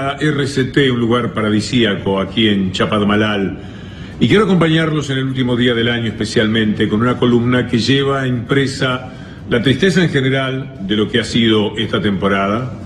la RCT, un lugar paradisíaco aquí en Chapadmalal, y quiero acompañarlos en el último día del año especialmente con una columna que lleva impresa la tristeza en general de lo que ha sido esta temporada,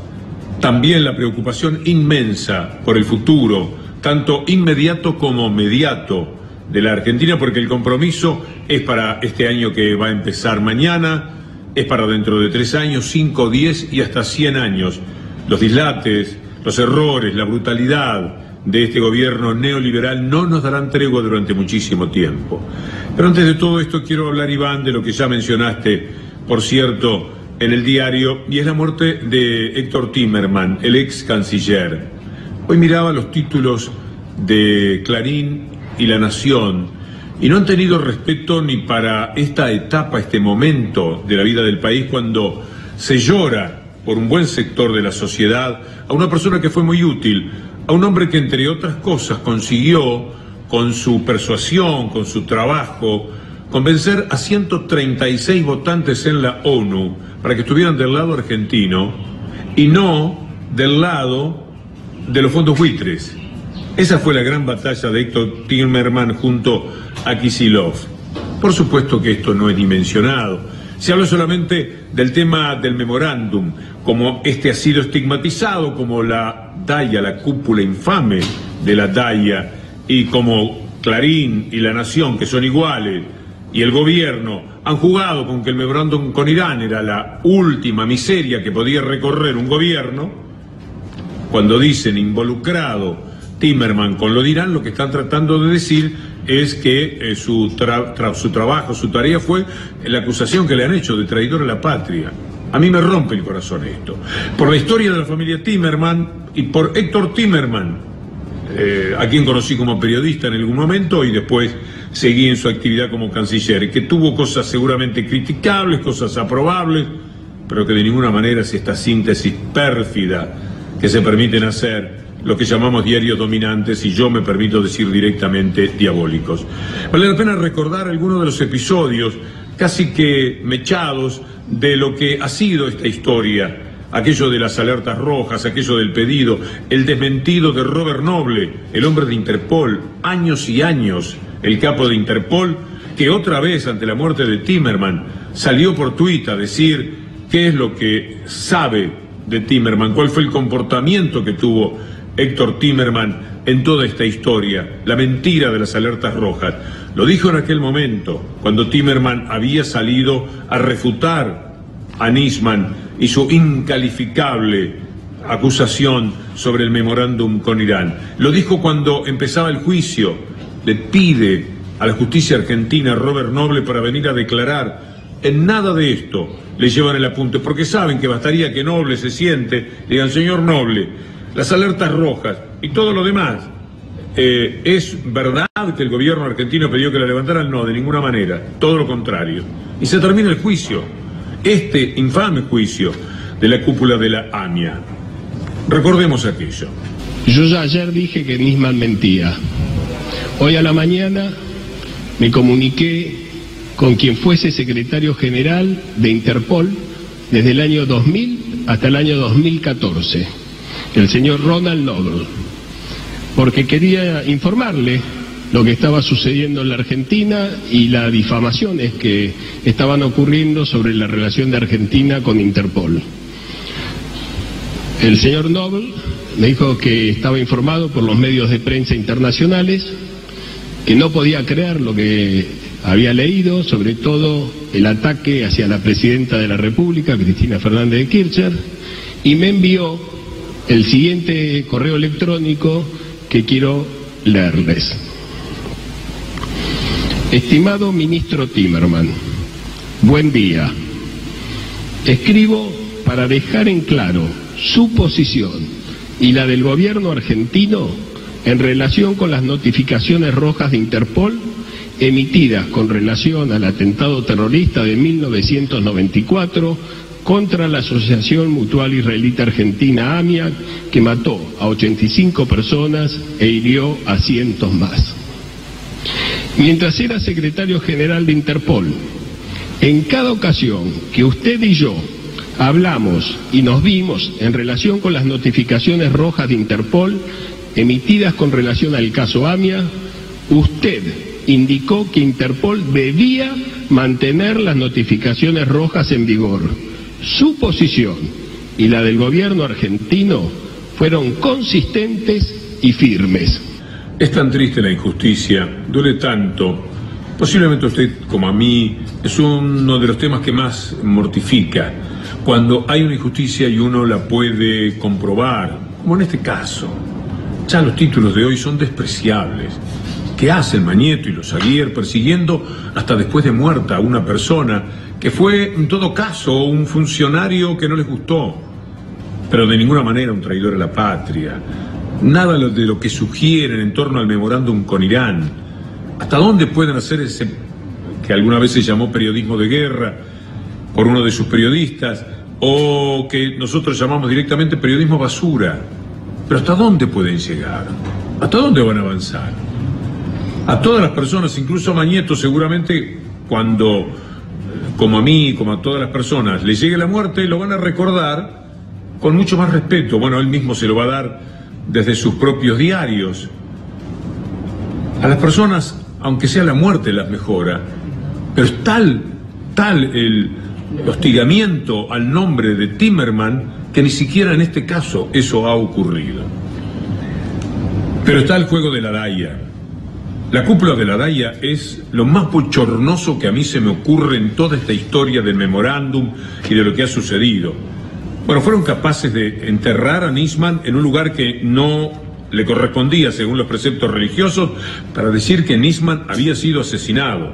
también la preocupación inmensa por el futuro, tanto inmediato como mediato de la Argentina, porque el compromiso es para este año que va a empezar mañana, es para dentro de 3 años, 5, 10 y hasta 100 años. Los dislates, los errores, la brutalidad de este gobierno neoliberal no nos darán tregua durante muchísimo tiempo. Pero antes de todo esto quiero hablar, Iván, de lo que ya mencionaste, por cierto, en el diario, y es la muerte de Héctor Timerman, el ex canciller. Hoy miraba los títulos de Clarín y La Nación y no han tenido respeto ni para esta etapa, este momento de la vida del país cuando se llora por un buen sector de la sociedad a una persona que fue muy útil, a un hombre que entre otras cosas consiguió con su persuasión, con su trabajo, convencer a 136 votantes en la ONU para que estuvieran del lado argentino y no del lado de los fondos buitres. Esa fue la gran batalla de Héctor Timerman junto a Kicillof. Por supuesto que esto no es dimensionado. Se habla solamente del tema del memorándum, como este ha sido estigmatizado como la DAIA, la cúpula infame de la DAIA, y como Clarín y La Nación, que son iguales, y el gobierno han jugado con que el memorándum con Irán era la última miseria que podía recorrer un gobierno. Cuando dicen involucrado Timerman con lo de Irán, lo que están tratando de decir es que su trabajo, su tarea fue la acusación que le han hecho de traidor a la patria. A mí me rompe el corazón esto. Por la historia de la familia Timerman y por Héctor Timerman, a quien conocí como periodista en algún momento y después seguí en su actividad como canciller, que tuvo cosas seguramente criticables, cosas aprobables, pero que de ninguna manera es esta síntesis pérfida que se permiten hacer lo que llamamos diarios dominantes, y yo me permito decir directamente diabólicos. Vale la pena recordar algunos de los episodios casi que mechados de lo que ha sido esta historia, aquello de las alertas rojas, aquello del pedido, el desmentido de Robert Noble, el hombre de Interpol, años y años, el capo de Interpol, que otra vez ante la muerte de Timerman salió por tuit a decir qué es lo que sabe de Timerman, cuál fue el comportamiento que tuvo Héctor Timerman en toda esta historia, la mentira de las alertas rojas. Lo dijo en aquel momento, cuando Timerman había salido a refutar a Nisman y su incalificable acusación sobre el memorándum con Irán. Lo dijo cuando empezaba el juicio. Le pide a la justicia argentina a Robert Noble para venir a declarar. En nada de esto le llevan el apunte, porque saben que bastaría que Noble se siente, le digan: señor Noble, las alertas rojas y todo lo demás, ¿es verdad que el gobierno argentino pidió que la levantaran? No, de ninguna manera, todo lo contrario. Y se termina el juicio, este infame juicio de la cúpula de la AMIA. Recordemos aquello. Yo ya ayer dije que Nisman mentía. Hoy a la mañana me comuniqué con quien fuese secretario general de Interpol desde el año 2000 hasta el año 2014, el señor Ronald Noble, porque quería informarle lo que estaba sucediendo en la Argentina y las difamaciones que estaban ocurriendo sobre la relación de Argentina con Interpol. El señor Noble me dijo que estaba informado por los medios de prensa internacionales, que no podía creer lo que había leído, sobre todo el ataque hacia la presidenta de la República, Cristina Fernández de Kirchner, y me envió el siguiente correo electrónico que quiero leerles. Estimado ministro Timerman, buen día. Escribo para dejar en claro su posición y la del gobierno argentino en relación con las notificaciones rojas de Interpol emitidas con relación al atentado terrorista de 1994 contra la Asociación Mutual Israelita Argentina AMIA, que mató a 85 personas e hirió a cientos más. Mientras era secretario general de Interpol, en cada ocasión que usted y yo hablamos y nos vimos en relación con las notificaciones rojas de Interpol emitidas con relación al caso AMIA. Usted indicó que Interpol debía mantener las notificaciones rojas en vigor. Su posición y la del gobierno argentino fueron consistentes y firmes. Es tan triste la injusticia, duele tanto. Posiblemente usted, como a mí, es uno de los temas que más mortifica. Cuando hay una injusticia y uno la puede comprobar, como en este caso. Ya los títulos de hoy son despreciables. ¿Qué hace el Mañeto y los Aguirre persiguiendo hasta después de muerta a una persona que fue, en todo caso, un funcionario que no les gustó, pero de ninguna manera un traidor a la patria? Nada de lo que sugieren en torno al memorándum con Irán. ¿Hasta dónde pueden hacer ese que alguna vez se llamó periodismo de guerra por uno de sus periodistas, o que nosotros llamamos directamente periodismo basura? Pero ¿hasta dónde pueden llegar? ¿Hasta dónde van a avanzar? A todas las personas, incluso a Mañeto, seguramente cuando, como a mí, como a todas las personas, les llegue la muerte, lo van a recordar con mucho más respeto. Bueno, él mismo se lo va a dar desde sus propios diarios. A las personas, aunque sea la muerte, las mejora, pero es tal el hostigamiento al nombre de Timerman que ni siquiera en este caso eso ha ocurrido. Pero está el juego de la Daya. La cúpula de la Daya es lo más bochornoso que a mí se me ocurre en toda esta historia del memorándum y de lo que ha sucedido. Bueno, fueron capaces de enterrar a Nisman en un lugar que no le correspondía según los preceptos religiosos, para decir que Nisman había sido asesinado,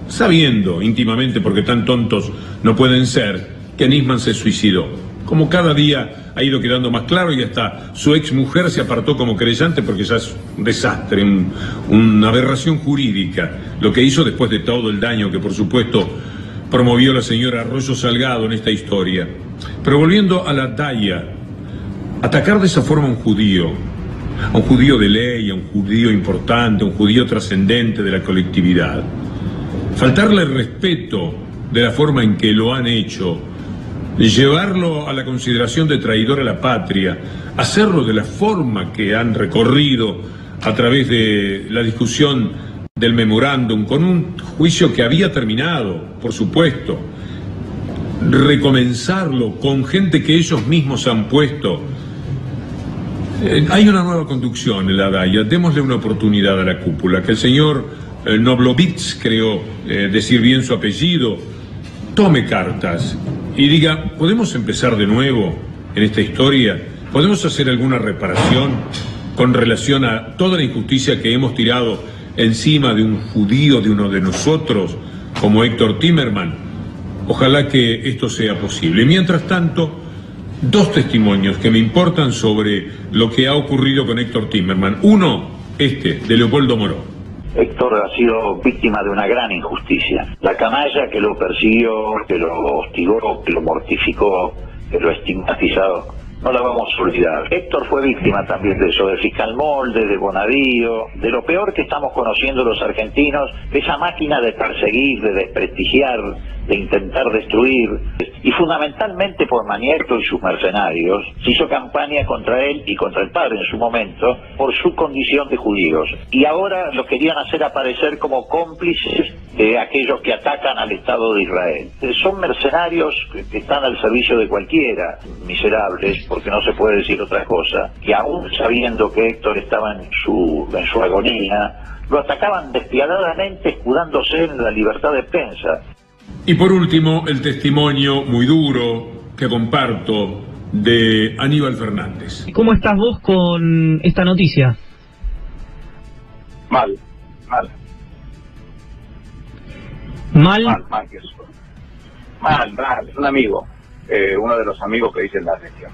sabiendo íntimamente, porque tan tontos no pueden ser, que Nisman se suicidó. Como cada día ha ido quedando más claro, y hasta su ex mujer se apartó como creyente, porque ya es un desastre, una aberración jurídica, lo que hizo después de todo el daño que por supuesto promovió la señora Arroyo Salgado en esta historia. Pero volviendo a la Daya, atacar de esa forma a un judío de ley, a un judío importante, a un judío trascendente de la colectividad, faltarle el respeto de la forma en que lo han hecho, llevarlo a la consideración de traidor a la patria, hacerlo de la forma que han recorrido a través de la discusión del memorándum, con un juicio que había terminado, por supuesto, recomenzarlo con gente que ellos mismos han puesto. Hay una nueva conducción en la Daya, démosle una oportunidad a la cúpula, que el señor Noblovitz, creo decir bien su apellido, tome cartas y diga, ¿podemos empezar de nuevo en esta historia? ¿Podemos hacer alguna reparación con relación a toda la injusticia que hemos tirado encima de un judío, de uno de nosotros, como Héctor Timerman? Ojalá que esto sea posible. Mientras tanto, dos testimonios que me importan sobre lo que ha ocurrido con Héctor Timerman. Uno, de Leopoldo Moró. Héctor ha sido víctima de una gran injusticia. La canalla que lo persiguió, que lo hostigó, que lo mortificó, que lo estigmatizó, no la vamos a olvidar. Héctor fue víctima también de eso, del fiscal Molde, de Bonadío, de lo peor que estamos conociendo los argentinos, de esa máquina de perseguir, de desprestigiar, de intentar destruir, y fundamentalmente por Mañeto y sus mercenarios. Se hizo campaña contra él y contra el padre en su momento por su condición de judíos, y ahora lo querían hacer aparecer como cómplices de aquellos que atacan al Estado de Israel. Son mercenarios que están al servicio de cualquiera, miserables, porque no se puede decir otra cosa, que aún sabiendo que Héctor estaba en su agonía, lo atacaban despiadadamente, escudándose en la libertad de prensa. Y por último, el testimonio muy duro que comparto de Aníbal Fernández. ¿Cómo estás vos con esta noticia? Mal. Es un amigo, uno de los amigos que dicen la gestión.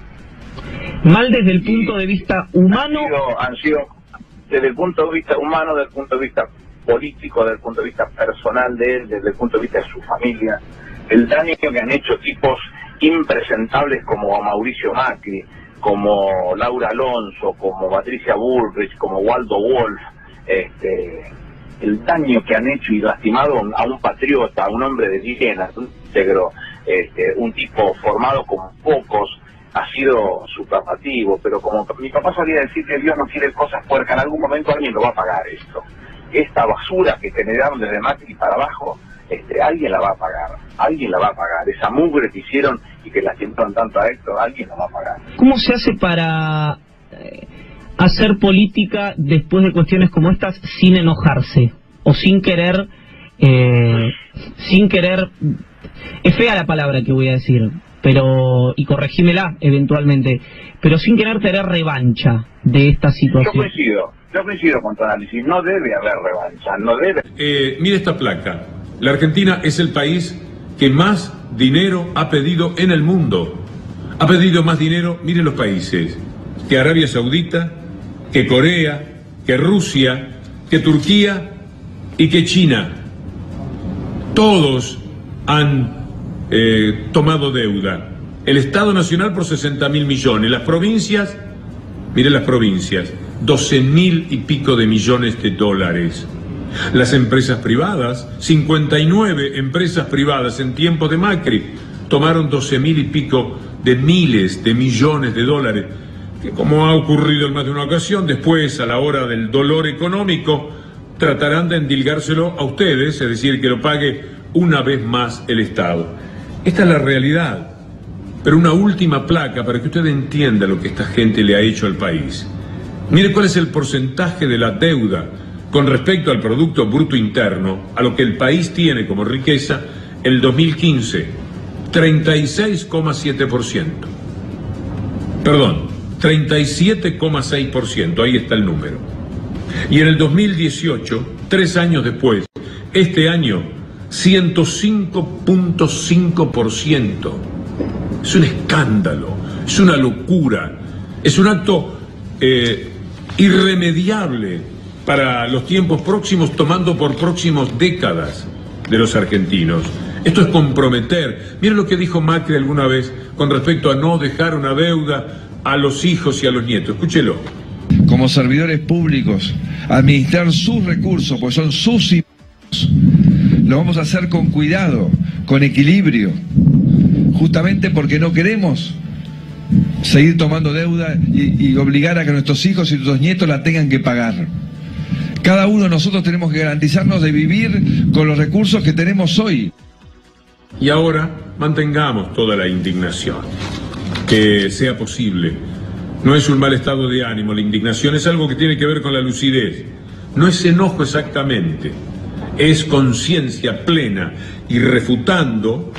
Mal desde el punto de vista humano. Han sido desde el punto de vista humano, desde el punto de vista político, desde el punto de vista personal de él, desde el punto de vista de su familia, el daño que han hecho tipos impresentables como Mauricio Macri, como Laura Alonso, como Patricia Bullrich, como Waldo Wolf, el daño que han hecho y lastimado a un patriota, a un hombre de bien, íntegro, un tipo formado como pocos, ha sido superlativo, pero como mi papá solía decir que Dios no quiere cosas puercas, en algún momento alguien lo va a pagar esto. Esta basura que generaron desde Macri para abajo, alguien la va a pagar, esa mugre que hicieron y que lastimaron tanto a Héctor, alguien la va a pagar. ¿Cómo se hace para hacer política después de cuestiones como estas sin enojarse? O sin querer, es fea la palabra que voy a decir, pero, y corregímela eventualmente, pero sin querer tener revancha de esta situación. Yo coincido con tu análisis, no debe haber revancha, no debe. Mire esta placa, la Argentina es el país que más dinero ha pedido en el mundo. Ha pedido más dinero, mire los países, que Arabia Saudita, que Corea, que Rusia, que Turquía y que China. Todos han tomado deuda. El Estado Nacional por 60.000 millones, las provincias, mire las provincias, 12.000 y pico de millones de dólares. Las empresas privadas, 59 empresas privadas en tiempos de Macri, tomaron 12.000 y pico de miles de millones de dólares, que como ha ocurrido en más de una ocasión, después a la hora del dolor económico, tratarán de endilgárselo a ustedes, es decir, que lo pague una vez más el Estado. Esta es la realidad. Pero una última placa para que usted entienda lo que esta gente le ha hecho al país. Mire cuál es el porcentaje de la deuda con respecto al Producto Bruto Interno, a lo que el país tiene como riqueza, el 2015, 36,7%. Perdón, 37,6%, ahí está el número. Y en el 2018, 3 años después, este año, 105,5%. Es un escándalo, es una locura, es un acto irremediable para los tiempos próximos, tomando por próximos décadas de los argentinos. Esto es comprometer. Miren lo que dijo Macri alguna vez con respecto a no dejar una deuda a los hijos y a los nietos. Escúchelo. Como servidores públicos, administrar sus recursos, pues son sus impuestos. Lo vamos a hacer con cuidado, con equilibrio, justamente porque no queremos seguir tomando deuda y obligar a que nuestros hijos y nuestros nietos la tengan que pagar. Cada uno de nosotros tenemos que garantizarnos de vivir con los recursos que tenemos hoy. Y ahora mantengamos toda la indignación, que sea posible. No es un mal estado de ánimo, la indignación es algo que tiene que ver con la lucidez. No es enojo exactamente, es conciencia plena y refutando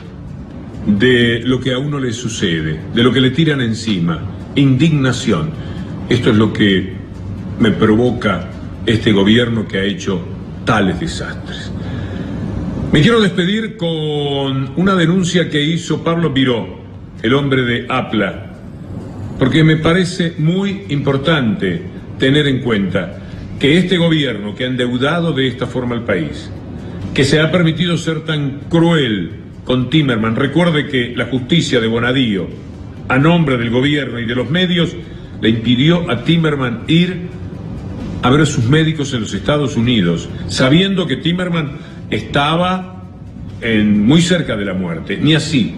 de lo que a uno le sucede, de lo que le tiran encima. Indignación. Esto es lo que me provoca este gobierno que ha hecho tales desastres. Me quiero despedir con una denuncia que hizo Pablo Viró, el hombre de APLA, porque me parece muy importante tener en cuenta que este gobierno que ha endeudado de esta forma al país, que se ha permitido ser tan cruel con Timerman, recuerde que la justicia de Bonadío, a nombre del gobierno y de los medios, le impidió a Timerman ir a ver a sus médicos en los Estados Unidos, sabiendo que Timerman estaba muy cerca de la muerte, ni así.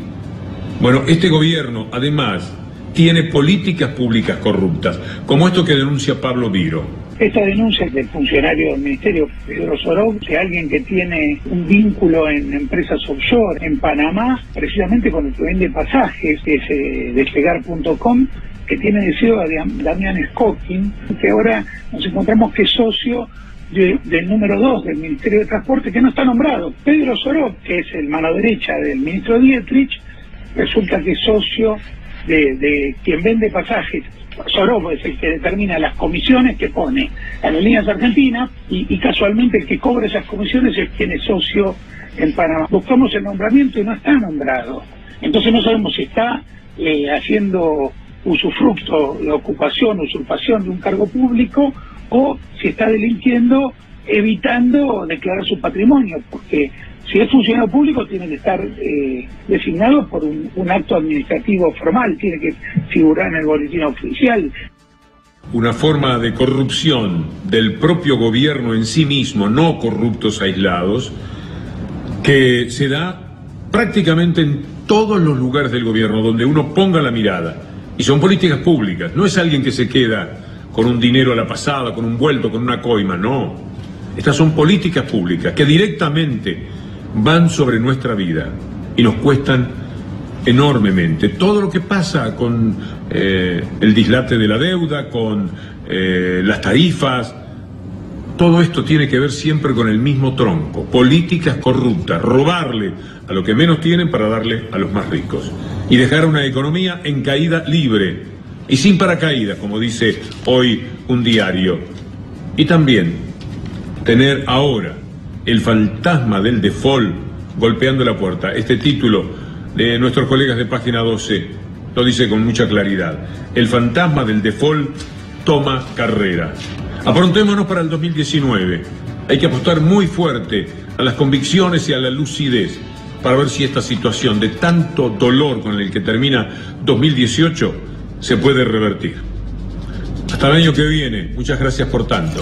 Bueno, este gobierno, además, tiene políticas públicas corruptas, como esto que denuncia Pablo Viró. Esta denuncia es del funcionario del Ministerio, Pedro Soró, de alguien que tiene un vínculo en empresas offshore en Panamá, precisamente con el que vende pasajes, que es despegar.com, que tiene deseo a Damián Scocking, que ahora nos encontramos que es socio del número 2 del Ministerio de Transporte, que no está nombrado. Pedro Soró, que es el mano derecha del ministro Dietrich, resulta que es socio de quien vende pasajes. Soró es el que determina las comisiones que pone Aerolíneas Argentinas y casualmente el que cobra esas comisiones es quien es socio en Panamá. Buscamos el nombramiento y no está nombrado. Entonces no sabemos si está haciendo usufructo, la ocupación, usurpación de un cargo público o si está delinquiendo evitando declarar su patrimonio, porque si es funcionario público tiene que estar designado por un acto administrativo formal, tiene que figurar en el boletín oficial. Una forma de corrupción del propio gobierno en sí mismo, no corruptos aislados, que se da prácticamente en todos los lugares del gobierno donde uno ponga la mirada. Y son políticas públicas, no es alguien que se queda con un dinero a la pasada, con un vuelto, con una coima, no. Estas son políticas públicas que directamente van sobre nuestra vida y nos cuestan enormemente. Todo lo que pasa con el dislate de la deuda, con las tarifas, todo esto tiene que ver siempre con el mismo tronco. Políticas corruptas, robarle a los que menos tienen para darle a los más ricos. Y dejar una economía en caída libre y sin paracaídas, como dice hoy un diario. Y también tener ahora el fantasma del default golpeando la puerta. Este título de nuestros colegas de Página 12 lo dice con mucha claridad. El fantasma del default toma carrera. Aprontémonos para el 2019. Hay que apostar muy fuerte a las convicciones y a la lucidez para ver si esta situación de tanto dolor con el que termina 2018 se puede revertir. Hasta el año que viene. Muchas gracias por tanto.